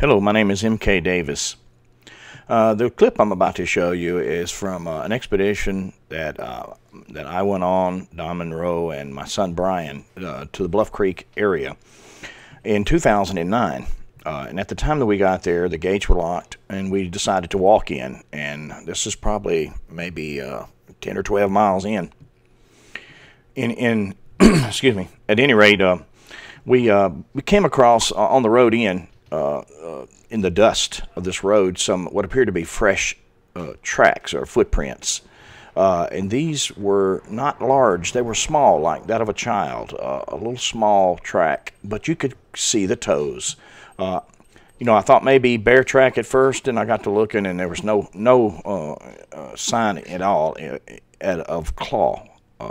Hello, my name is M.K.Davis. The clip I'm about to show you is from an expedition that I went on, Don Monroe and my son Bryan, to the Bluff Creek area in 2009. And at the time that we got there, the gates were locked, and we decided to walk in. And this is probably maybe 10 or 12 miles in. Excuse me. At any rate, we came across on the road in the dust of this road some what appeared to be fresh tracks or footprints. And these were not large. They were small, like that of a child, a little small track, but you could see the toes. I thought maybe bear track at first, and I got to looking, and there was no sign at all of claw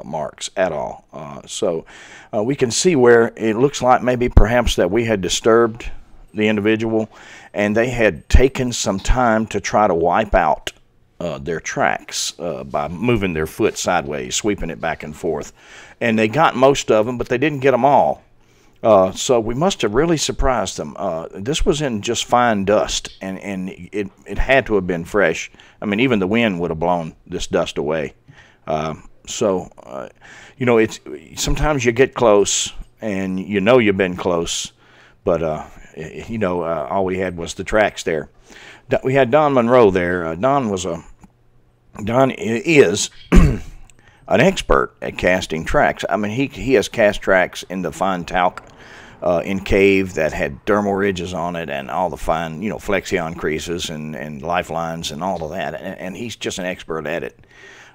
marks at all. So we can see where it looks like maybe perhaps that we had disturbed the individual, and they had taken some time to try to wipe out their tracks by moving their foot sideways, sweeping it back and forth. And they got most of them, but they didn't get them all. So we must have really surprised them. This was in just fine dust, and it had to have been fresh. I mean, even the wind would have blown this dust away. It's sometimes you get close, and you've been close, but all we had was the tracks there. We had Don Monroe there. Don is an expert at casting tracks. I mean, he has cast tracks in the fine talc in cave that had dermal ridges on it, and all the fine, flexion creases and lifelines and all of that. And he's just an expert at it.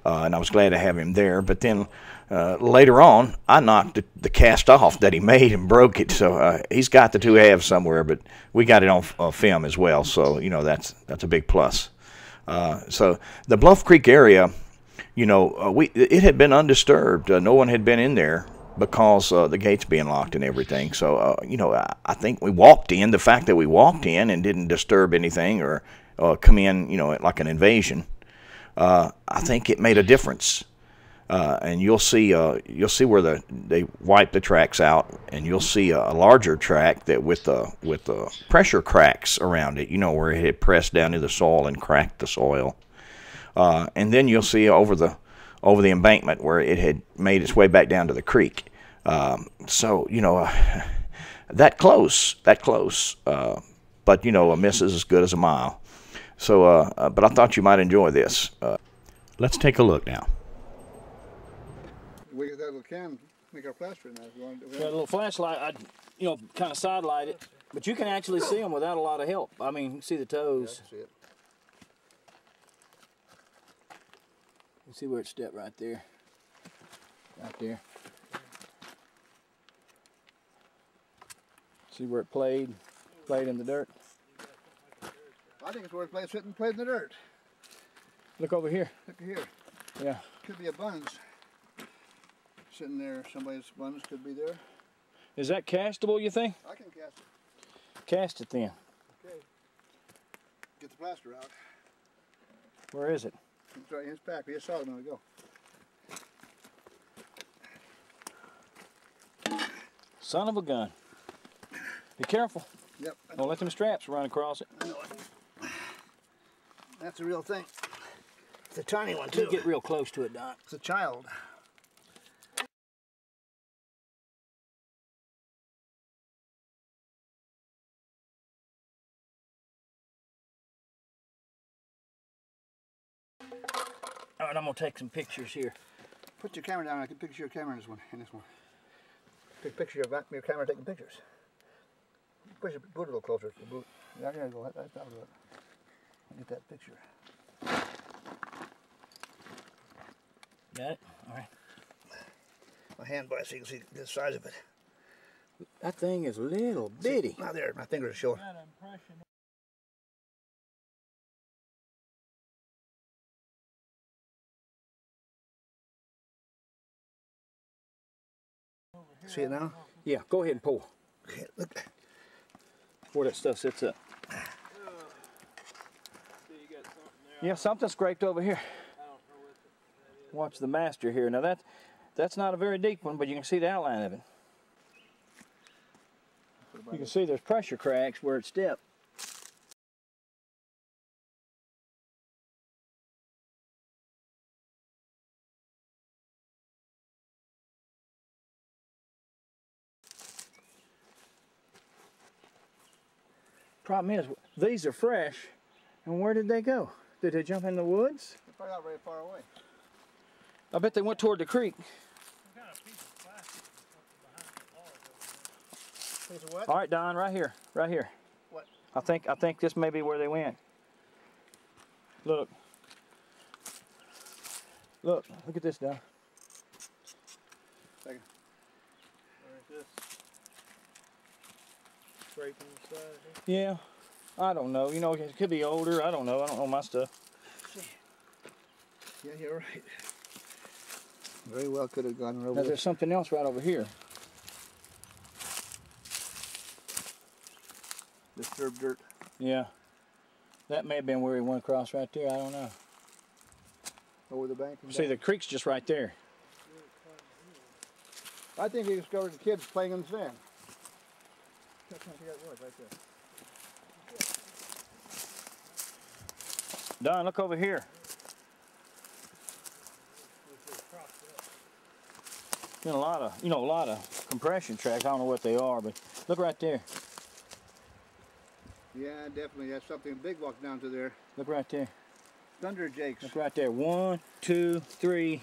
And I was glad to have him there. But then later on, I knocked the cast off that he made and broke it. So he's got the two halves somewhere, but we got it on film as well. So that's a big plus. So the Bluff Creek area, it had been undisturbed. No one had been in there because the gates being locked and everything. So I think we walked in. The fact that we walked in and didn't disturb anything or come in, like an invasion. I think it made a difference, and you'll see where they wipe the tracks out, and you'll see a larger track that with the pressure cracks around it, where it had pressed down into the soil and cracked the soil, and then you'll see over the embankment where it had made its way back down to the creek. That close, but a miss is as good as a mile. So, but I thought you might enjoy this. Let's take a look now. We got that little can, make our plaster in that. If you want to do Got a little flashlight, I'd, kind of side light it, but you can actually see them without a lot of help. I mean, you can see the toes. Yeah, I see it. You see where it stepped right there. Right there. See where it played in the dirt. I think it's where it played in the dirt. Look over here. Look here. Yeah. Could be a buns sitting there. Somebody's buns could be there. Is that castable, you think? I can cast it. Cast it then. Okay. Get the plaster out. Where is it? It's right in his pack. We just saw it a minute ago. Son of a gun. Be careful. Yep. Don't let them straps run across it. I know it. That's a real thing. It's a tiny one too. You get real close to it, Don. It's a child. All right, I'm gonna take some pictures here. Put your camera down. I can picture your camera in this one. Take a picture of your camera taking pictures. Push your boot a little closer. The boot. Yeah, there you go. That'll do it. Get that picture. Got it? All right. My hand by so you can see the size of it. That thing is little bitty. Not there. My fingers are showing. See it now? Yeah, go ahead and pull. Okay, look. Where that stuff sits up. Yeah, something scraped over here. Watch the master here. Now that's not a very deep one, but you can see the outline of it. You can see there's pressure cracks where it stepped. Problem is, these are fresh, and where did they go? Did they jump in the woods? They're probably not very far away. I bet they went toward the creek. Piece of what? All right, Don, right here, right here. What? I think this may be where they went. Look. Look at this, Don. Second. Where is this? Scraping the side of Yeah, I don't know. You know, it could be older. I don't know. I don't know my stuff. Yeah, you're right. Very well could have gone over. Now, there's something else right over here. Disturbed dirt. Yeah. That may have been where he went across right there. I don't know. Over the bank. See, the creek's just right there. I think he discovered the kids playing in the sand. I can't see that wood right there. Don, look over here. You know, a lot of compression tracks. I don't know what they are, but look right there. Yeah, definitely. That's something big walked down to there. Look right there. Thunder Jakes. Look right there. 1, 2, 3.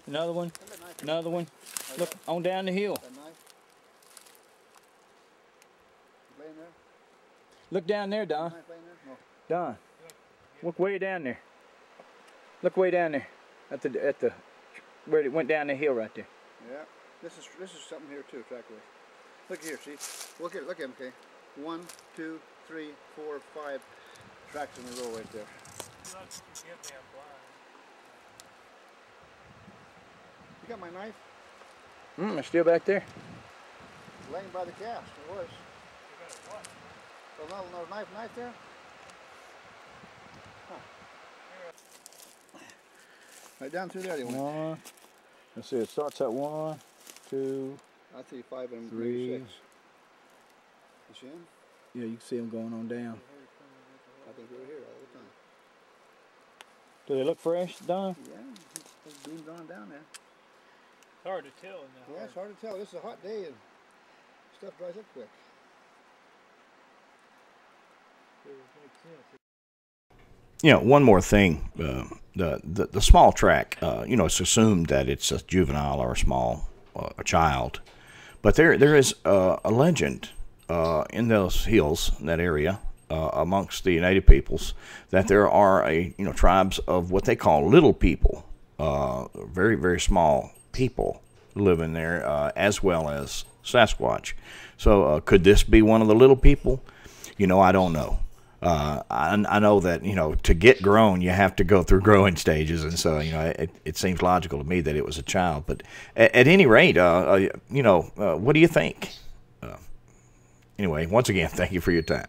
Another one. Another one. Look on down the hill. That knife. Laying there? Look down there, Don. Knife laying there? No. Don. Look way down there. Look way down there. At the where it went down the hill right there. Yeah. This is something here too, trackway. Look here, see? Look at MK. 1, 2, 3, 4, 5 tracks in a row right there. You got my knife? It's still back there. Laying by the cast, it was. Well, no knife there? Huh. Right down through there, they went. 1. Let's see, it starts at 1, 2. I see 5 and 3. 6. You see him? Yeah, you can see them going on down. I think they were here all the time. Do they look fresh, Don? Yeah, it's beamed on down there. It's hard to tell in that. Yeah, it's hard to tell. This is a hot day and stuff dries up quick. You know, one more thing. The small track, you know, it's assumed that it's a juvenile or a small a child. But there is a legend in those hills, in that area, amongst the native peoples, that there are tribes of what they call little people, very, very small people living there, as well as Sasquatch. So could this be one of the little people? You know, I don't know. I know that, to get grown, you have to go through growing stages, and so, it seems logical to me that it was a child. But at any rate, what do you think? Anyway, once again, thank you for your time.